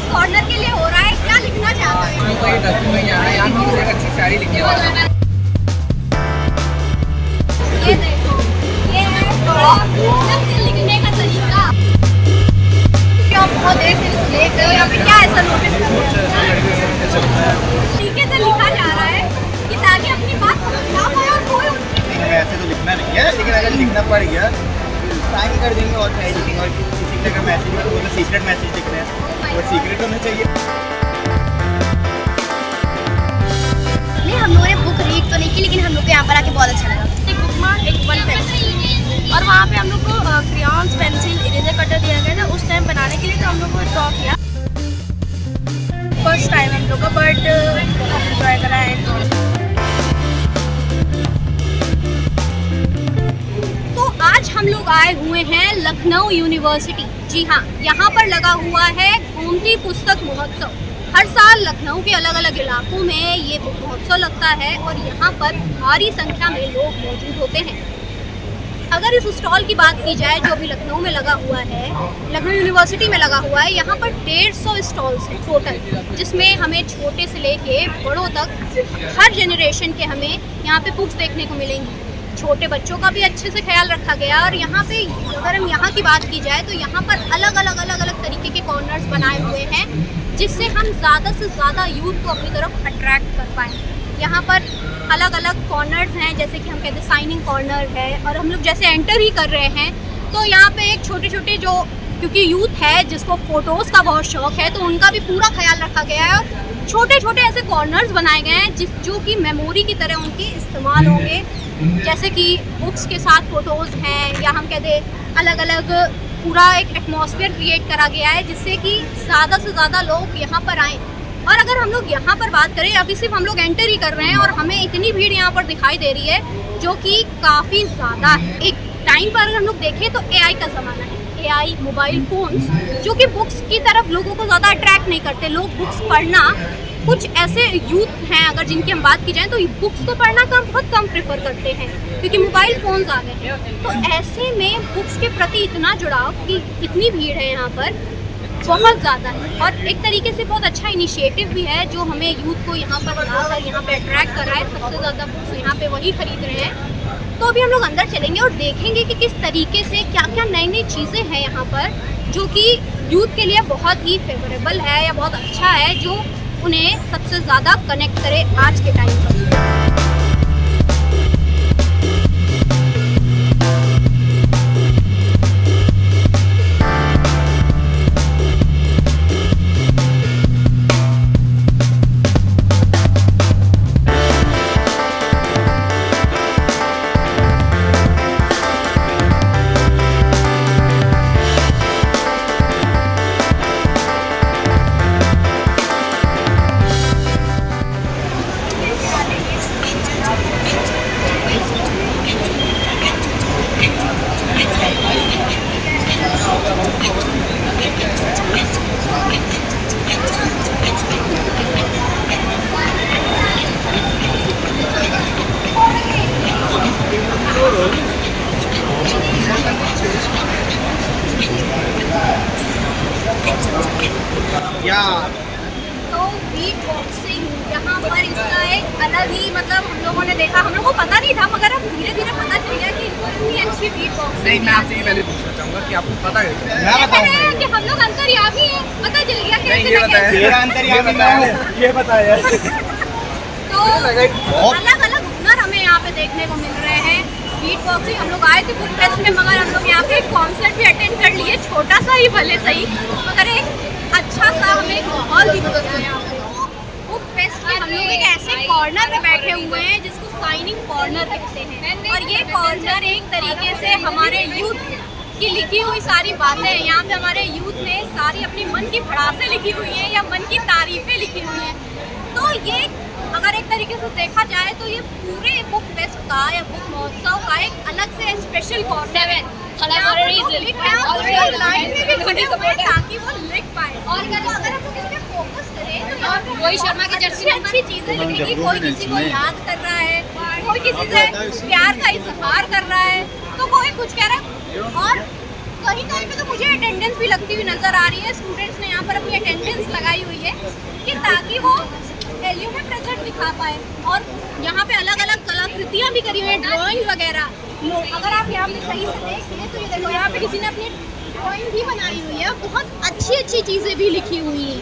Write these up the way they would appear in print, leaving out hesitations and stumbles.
इस कॉर्नर के लिए हो रहा है, क्या लिखना चाहते हैं? अच्छी शायरी लिखने वाला है। ये देखो, ये है लिखने का तरीका। क्या बहुत देर से देख रहे हो या फिर क्या ऐसा नोटिस कर रहे हो? तरीके से लिखा जा रहा है कि ताकि अपनी बात समझा पाए और कोई वैसे तो लिखना नहीं है, लेकिन अगर लिखना पड़ गया साइन कर देंगे और क्या लिखेंगे। और किसी का मैसेज में तो सीक्रेट मैसेज लिख रहे हैं, वो सीक्रेट होना चाहिए। नहीं, हम लोगों ने बुक रीड तो नहीं की, लेकिन हम लोग को यहाँ पर आके बहुत अच्छा लगा। एक बुक में एक वन पेंसिल और वहाँ पे हम लोग को क्रेयॉन्स, पेंसिल, इरेजर, कटर दिया गया था उस टाइम बनाने के लिए, तो हम लोग को ड्रॉ किया। फर्स्ट टाइम हम लोग का, बट एंजॉय करा है। तो आज हम लोग आए हुए हैं लखनऊ यूनिवर्सिटी। जी हाँ, यहाँ पर लगा हुआ है गोमती पुस्तक महोत्सव। हर साल लखनऊ के अलग अलग इलाकों में ये बुक महोत्सव लगता है और यहाँ पर भारी संख्या में लोग मौजूद होते हैं। अगर इस स्टॉल की बात की जाए जो अभी लखनऊ में लगा हुआ है, लखनऊ यूनिवर्सिटी में लगा हुआ है, यहाँ पर 150 स्टॉल्स हैं टोटल, जिसमें हमें छोटे से लेके बड़ों तक हर जेनरेशन के हमें यहाँ पे बुक्स देखने को मिलेंगी। छोटे बच्चों का भी अच्छे से ख्याल रखा गया। और यहाँ पे अगर हम यहाँ की बात की जाए तो यहाँ पर अलग अलग तरीके के कॉर्नर्स बनाए हुए हैं, जिससे हम ज़्यादा से ज़्यादा यूथ को अपनी तरफ अट्रैक्ट कर पाएँ। यहाँ पर अलग अलग कॉर्नर्स हैं, जैसे कि हम कहते हैं साइनिंग कॉर्नर है। और हम लोग जैसे एंटर ही कर रहे हैं तो यहाँ पे एक छोटे छोटे जो, क्योंकि यूथ है जिसको फ़ोटोज़ का बहुत शौक़ है, तो उनका भी पूरा ख्याल रखा गया है। छोटे छोटे ऐसे कॉर्नर्स बनाए गए हैं जो कि मेमोरी की तरह उनके इस्तेमाल होंगे। जैसे कि बुक्स के साथ फ़ोटोज़ हैं, या हम कहते अलग अलग पूरा एक एटमॉस्फेयर क्रिएट करा गया है, जिससे कि ज़्यादा से ज़्यादा लोग यहाँ पर आएँ। और अगर हम लोग यहाँ पर बात करें, अभी सिर्फ हम लोग एंटर ही कर रहे हैं और हमें इतनी भीड़ यहाँ पर दिखाई दे रही है जो कि काफ़ी ज़्यादा है। एक टाइम पर अगर हम लोग देखें तो AI का ज़माना है। AI, मोबाइल फ़ोन्स जो कि बुक्स की तरफ लोगों को ज़्यादा अट्रैक्ट नहीं करते। लोग बुक्स पढ़ना, कुछ ऐसे यूथ हैं अगर जिनकी हम बात की जाए तो बुक्स को पढ़ना बहुत कम प्रेफर करते हैं, क्योंकि मोबाइल फ़ोन्स आ गए हैं। तो ऐसे में बुक्स के प्रति इतना जुड़ाव कि इतनी भीड़ है यहाँ पर, बहुत ज़्यादा है। और एक तरीके से बहुत अच्छा इनिशिएटिव भी है जो हमें यूथ को यहाँ पर लाकर यहाँ पे अट्रैक्ट कर रहा है। सबसे ज़्यादा बुक्स यहाँ पे वही खरीद रहे हैं। तो अभी हम लोग अंदर चलेंगे और देखेंगे कि किस तरीके से क्या क्या नई नई चीज़ें हैं यहाँ पर, जो कि यूथ के लिए बहुत ही फेवरेबल है या बहुत अच्छा है, जो उन्हें सबसे ज़्यादा कनेक्ट करे आज के टाइम पर। तो बीट बॉक्सिंग यहाँ पर इसका एक अलग ही, मतलब हम लोगों ने देखा, हम लोगों को पता नहीं था, मगर अब धीरे धीरे पता चल गया कि इनको इतनी अच्छी बीट बॉक्सिंग। नहीं, मैं आपसे ये पहले पूछना चाहूँगा कि आपको पता है कि हम लोग अंतर्यामी हैं, पता चल गया कैसे ये बताया ये बताया। तो अलग अलग हुनर हमें यहाँ पे देखने को मिल रहे हैं। बीट बॉक्सिंग हम लोग आए थे बुक फेस्ट में, मगर हम लोग यहाँ पे एक कॉन्सर्ट भी अटेंड कर लिए, छोटा सा ही भले सही, मगर एक अच्छा सा हमें एक माहौल भी मिल गया यहाँ पे। बुक फेस्ट में हम लोग एक ऐसे कॉर्नर में बैठे हुए हैं जिसको साइनिंग कॉर्नर कहते हैं। और ये कॉर्नर एक तरीके से हमारे यूथ की लिखी हुई सारी बातें हैं। यहाँ पे हमारे यूथ ने सारी अपनी मन की भड़ासें लिखी हुई हैं या मन की तारीफें लिखी हुई हैं। तो ये अगर एक तरीके से देखा जाए तो ये पूरे बुक फेस्ट का या बुक महोत्सव का एक अलग से स्पेशल कॉर्नर है, ताकि वो लिख पाए। और अगर हम लोग इस पे फोकस करें तो यहाँ पे रोहित शर्मा की जर्सी में अच्छी चीजें लिखेंगी। कोई किसी को याद कर रहा है, कोई किसी से प्यार का इजहार कर रहा है, तो कोई कुछ कह रहा है। और कहीं कहीं पे तो मुझे अटेंडेंस भी लगती हुई नजर आ रही है। स्टूडेंट्स ने यहाँ पर अपनी अटेंडेंस दिखा पाए। और यहाँ पे अलग अलग कलाकृतियाँ भी करी हुई हैं, ड्राइंग वगैरह। अगर आप यहाँ पे सही से देखिए तो ये देखो यहाँ पे किसी ने अपनी ड्राइंग भी बनाई हुई है। बहुत अच्छी अच्छी चीज़ें भी लिखी हुई हैं,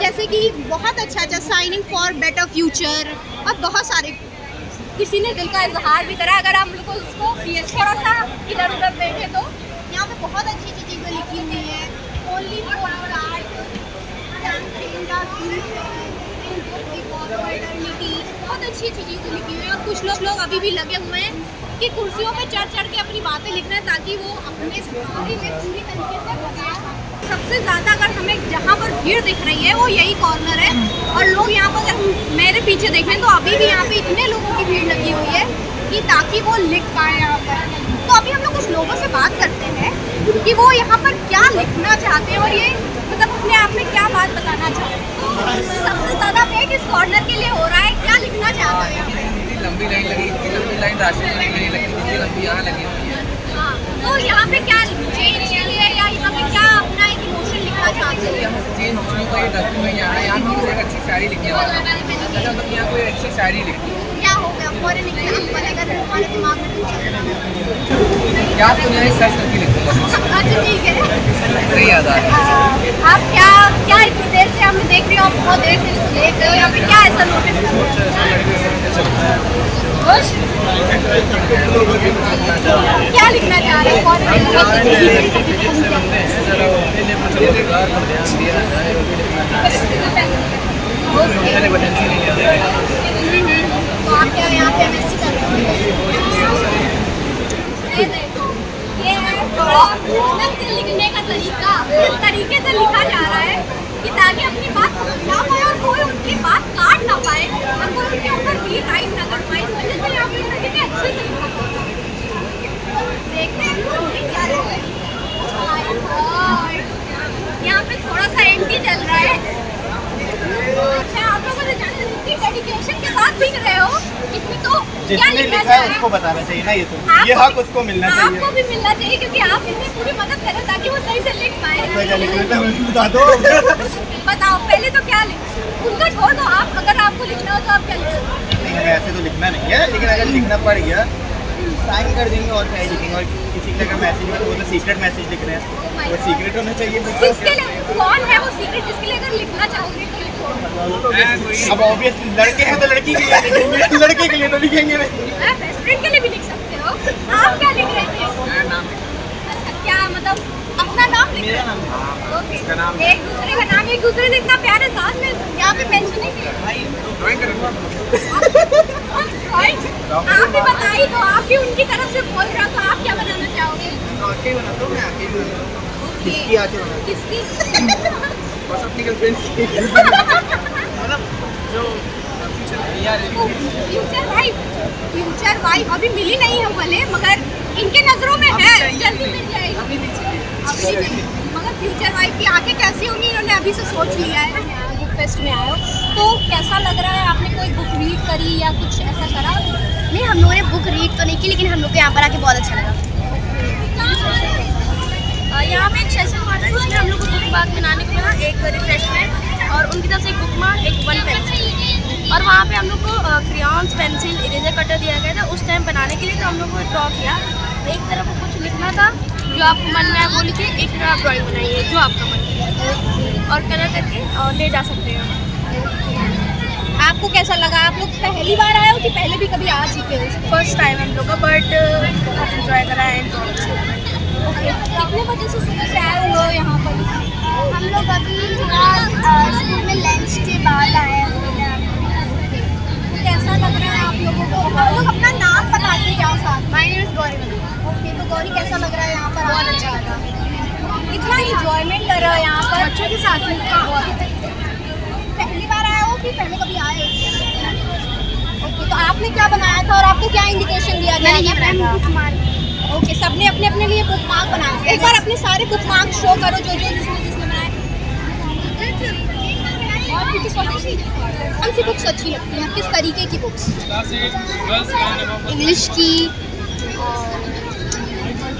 जैसे कि बहुत अच्छा साइनिंग फॉर बेटर फ्यूचर, और बहुत सारे। किसी ने दिल का इजहार भी करा। अगर आप लोग उसको थोड़ा सा इधर उधर देखें तो यहाँ पे बहुत अच्छी अच्छी चीज़ें लिखी हुई हैं। ओनली बहुत अच्छी अच्छी चीज़ें लिखी हुई हैं। और कुछ लोग अभी भी लगे हुए हैं कि कुर्सियों पे चढ़ के अपनी बातें लिख रहे हैं, ताकि वो अपने स्टोरी में पूरी तरीके से बता। सबसे ज़्यादा अगर हमें जहाँ पर भीड़ दिख रही है वो यही कॉर्नर है। और लोग यहाँ पर अगर मेरे पीछे देखें तो अभी भी यहाँ पे इतने लोगों की भीड़ लगी हुई है कि ताकि वो लिख पाए यहाँ पर। तो अभी हम लोग कुछ लोगों से बात करते हैं कि वो यहाँ पर क्या लिखना चाहते हैं, और ये मतलब अपने आप में क्या बात बताना चाहते हैं। तो सबसे ज़्यादा वेट इस कॉर्नर के लिए हो रहा है, क्या लिखना चाहते हैं यहाँ पे? इतनी लंबी लाइन लगी, इतनी लंबी लाइन राशन लेने के लिए लगी, इतनी लंबी यहाँ लगी हुई है। हाँ, तो यहाँ पे क्या चेंज के लिए या यहाँ पे क्या अपना एक इमोशन लिखना चाहते हैं? यहाँ से चेंज होने का ये डस्टबिन में यहाँ पे मुझे एक अच्छी शायरी लिखने वाला है। अच्छा, मतलब यहाँ कोई अच्छी शायरी लिखी क्या हो गया फॉरन एग्जाम्पल अगर हमारे दिमाग में कुछ क्या तो नहीं सर्च करके लिखूंगा, अच्छा ठीक है। नहीं याद आ रहा है। आप क्या इतनी देर से हमें देख रही हो, आप बहुत देर से इसको देख रहे हो, या फिर क्या ऐसा नोटिस कर रहे हो? क्या लिखना चाह रहे हो तो आप क्या यहाँ पे MSc कर रहे हो? ये देखो, ये है अलग से लिखने का तरीका। इस तरीके से लिखा जा रहा है कि ताकि अपनी बात समझा पाए और कोई उनकी बात काट ना पाए और कोई उनके ऊपर भी राइट ना कर पाए। इस वजह से यहाँ पे कितने अच्छे से देखते हैं क्या रहा है। यहाँ पे थोड़ा सा एंटी चल रहा है। अच्छा, आप लोगों ने इतनी डेडिकेशन के साथ लिख रहे हो, इतनी तो क्या जिसने लिखना लिखा है चाहिए? उसको बताना चाहिए ना, ये तो आपको ये हक उसको मिलना चाहिए। आपको भी मिलना चाहिए, क्योंकि आप इतनी पूरी मदद करें ताकि वो सही से लिख पाए। मैं क्या लिखना था मुझे बता दो। बताओ पहले तो क्या लिख, उनका छोड़ दो। आप अगर आपको लिखना हो तो आप क्या लिखोगे? नहीं, हमें ऐसे तो लिखना नहीं है, लेकिन अगर लिखना पड़ गया साइन कर देंगे और क्या ही लिखेंगे। और किसी का अगर मैसेज में तो वो तो सीक्रेट मैसेज लिख रहे हैं, वो सीक्रेट होना चाहिए। किसके लिए, कौन है वो सीक्रेट जिसके लिए अगर लिखना चाहोगे तो लिखो। अब ऑब्वियस लड़के हैं तो लड़की के लिए लिखेंगे, लड़के के लिए तो लिखेंगे नहीं। बेस्ट फ्रेंड के लिए भी लिख सकते हो। आप क्या लिख रहे थे? अच्छा, क्या मतलब अपना नाम लिख रहे हो? ओके, एक दूसरे का नाम, एक दूसरे से इतना प्यार है, साथ में यहाँ पे मेंशन नहीं किया। आप भी बताइए, तो आप भी उनकी तरफ से बोल रहे हो, तो आप क्या बनाना चाहोगे? किसकी आके बना? किसकी? बस अपनी गर्लफ्रेंड की। फ्यूचर वाइफ अभी मिली नहीं है भले, मगर इनके नजरों में है, जल्दी मिल जाएगी। अभी नहीं चाहिए। मगर फ्यूचर वाइफ की आंखें कैसी होंगी, इन्होंने अभी से सोच लिया है। बुक फेस्ट में आए हो तो कैसा लग रहा है? आपने कोई बुक रीड करी या कुछ ऐसा करा? नहीं, हम लोगों ने बुक रीड तो नहीं की, लेकिन हम लोग को यहाँ पर आके बहुत अच्छा लगा। यहाँ पे एक सेशन हुआ था जिसमें हम लोग को बुक बाग बनाने को मिला, एक रिफ्रेशमेंट और उनकी तरफ से एक बुक मार्क, एक वन पेंसिल। और वहाँ पे हम लोग को क्रेयॉन्स, पेंसिल, इरेजर कटर दिया गया था उस टाइम बनाने के लिए। तो हम लोग को ड्रॉ किया, एक तरफ को कुछ लिखना था, जो आपको मन में है वो लिखिए, एक तरफ आप ड्राइंग बनाइए जो आपका मन है और कलर करके और ले जा सकते हैं। आपको कैसा लगा? आप लोग पहली बार आए हो कि पहले भी कभी आ चुके हो? फर्स्ट टाइम हम लोग का, बट बहुत इन्जॉय करा है। कितने बजे से सुबह से आए हो यहाँ पर? हम लोग अभी स्कूल में लंच के बाद आए हैं। कैसा लग रहा है आप लोगों को? हम लोग अपना नाम बताते जाओ साथ। My name is Gauri. Okay, तो गौरी कैसा लग रहा है यहाँ पर? बहुत अच्छा लगा। कितना इंजॉयमेंट कर रहे हो यहाँ पर बच्चों के साथ? पहली बार आए हो कि पहले कभी आए हो? ओके, तो आपने क्या बनाया था और आपको क्या इंडिकेशन दिया गया? ओके, सबने अपने अपने लिए बुक मार्क बनाया। एक बार अपने सारे बुक मार्क शो करो जो जिसने बनाए। और कौन सी बुक्स अच्छी लगती हैं? किस तरीके की बुक्स? इंग्लिश की,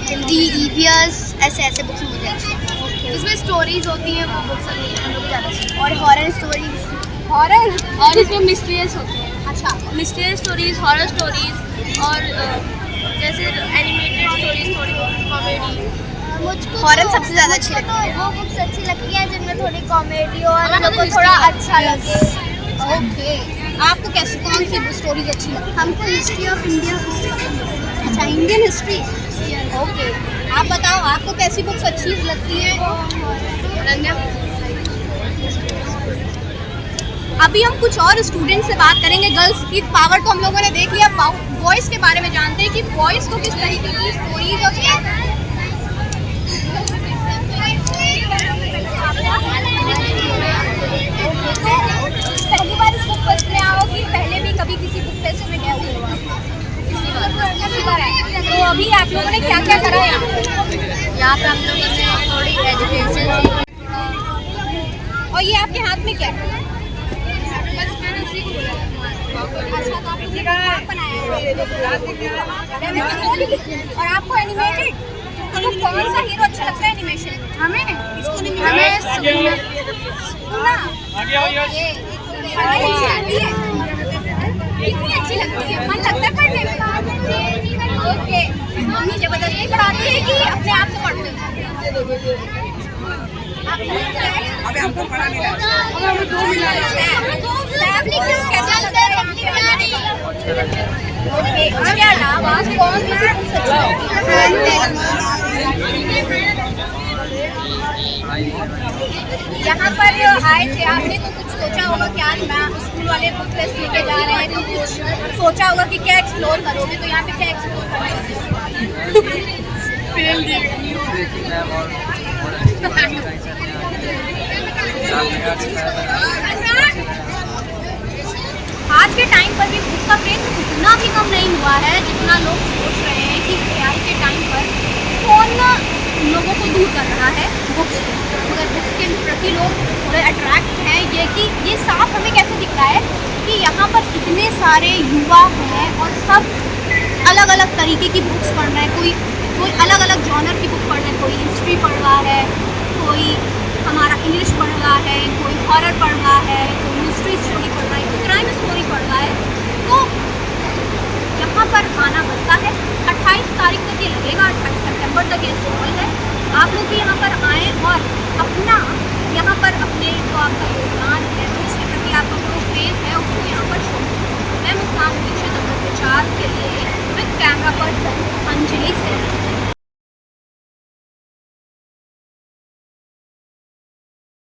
हिंदी, ईवीएस, ऐसे बुक्स मुझे अच्छी लगती हैं। उसमें स्टोरीज होती हैं, वो बुक्स हम लोग को ज़्यादा अच्छी। और हॉरर स्टोरीज। हॉरर और इसमें मिस्टीरियस होते हैं, अच्छा मिस्टीरियस स्टोरीज, हॉरर स्टोरीज और जैसे एनिमेटेड स्टोरीज, थोड़ी कॉमेडी। मुझको हॉरर सबसे ज़्यादा अच्छी लगती है। वो बुक्स अच्छी लगती हैं जिनमें थोड़ी कॉमेडी और हम लोग को थोड़ा अच्छा लगे। ओके, आपको कैसी कौन सी स्टोरीज अच्छी लगती है? हमको हिस्ट्री ऑफ इंडिया बुक्स पसंद है। अच्छा, इंडियन हिस्ट्री। ओके, आप बताओ आपको कैसी बुक्स अच्छी लगती हैं? अभी हम कुछ और स्टूडेंट से बात करेंगे। गर्ल्स की पावर तो हम लोगों ने देख लिया, बॉयज़ के बारे में जानते हैं कि बॉयज़ को किस तरीके की स्टोरीज और पहली बार इस बुक पढ़ने आओ कि पहले भी कभी किसी बुक फेस्ट में गए हुए हो? तो अभी आप लोगों ने क्या क्या करा यहाँ पे हम लोगों ने थोड़ी एजुकेशन सीखी। और ये आपके हाथ में क्या है? अच्छा, तो आपने कहाँ बनाया है? और आपको एनिमेटेड तो कौन सा हीरो अच्छा लगता है एनिमेशन? हमें कितनी अच्छी लगती है, मन लगता है पढ़ने में। ओके, मम्मी जबरदस्ती पढ़ाती है कि अपने आप से पढ़ते हैं? अबे हमको पढ़ा नहीं रहा। कैसा लगता है यहाँ पे आने का? ओके, इसके अलावा कौन सी बुक्स अच्छी लगती है? यहाँ पर आए थे आपने तो कुछ सोचा होगा कि आज मैं स्कूल वाले बुक फेस्ट लेके जा रहे हैं, तो कुछ सोचा होगा कि क्या एक्सप्लोर करोगे, तो यहाँ पे क्या एक्सप्लोर करोगे? आज के टाइम पर भी बुक का क्रेज उतना भी कम नहीं हुआ है जितना लोग सोच रहे हैं कि आज के टाइम पर कौन लोगों को दूर कर रहा है बुक्स से। मगर बुक्स के प्रति लोग थोड़े अट्रैक्ट हैं, ये कि ये साफ हमें कैसे दिख रहा है कि यहाँ पर इतने सारे युवा हैं और सब अलग अलग तरीके की बुक्स पढ़ रहे हैं। कोई अलग अलग जॉनर की बुक पढ़ रहे हैं, कोई हिस्ट्री पढ़ रहा है, कोई हमारा इंग्लिश पढ़ रहा है, कोई हॉरर पढ़ रहा है, कोई मिस्ट्री स्टोरी पढ़ रहा है, कोई क्राइम स्टोरी पढ़ रहा है। तो यहाँ पर आना बनता है। 28 तारीख तक ये लगेगा, 28 सितंबर तक ये स्टॉल है। आप लोग भी यहाँ पर आएँ और अपना यहाँ पर अपने जो आपका योगदान है उसके प्रति आपका जो क्रेज है उसको यहाँ पर शो करें। मैं मुस्कान दीक्षित प्रचार के लिए विद कैमरा पर्सन अंजलि से।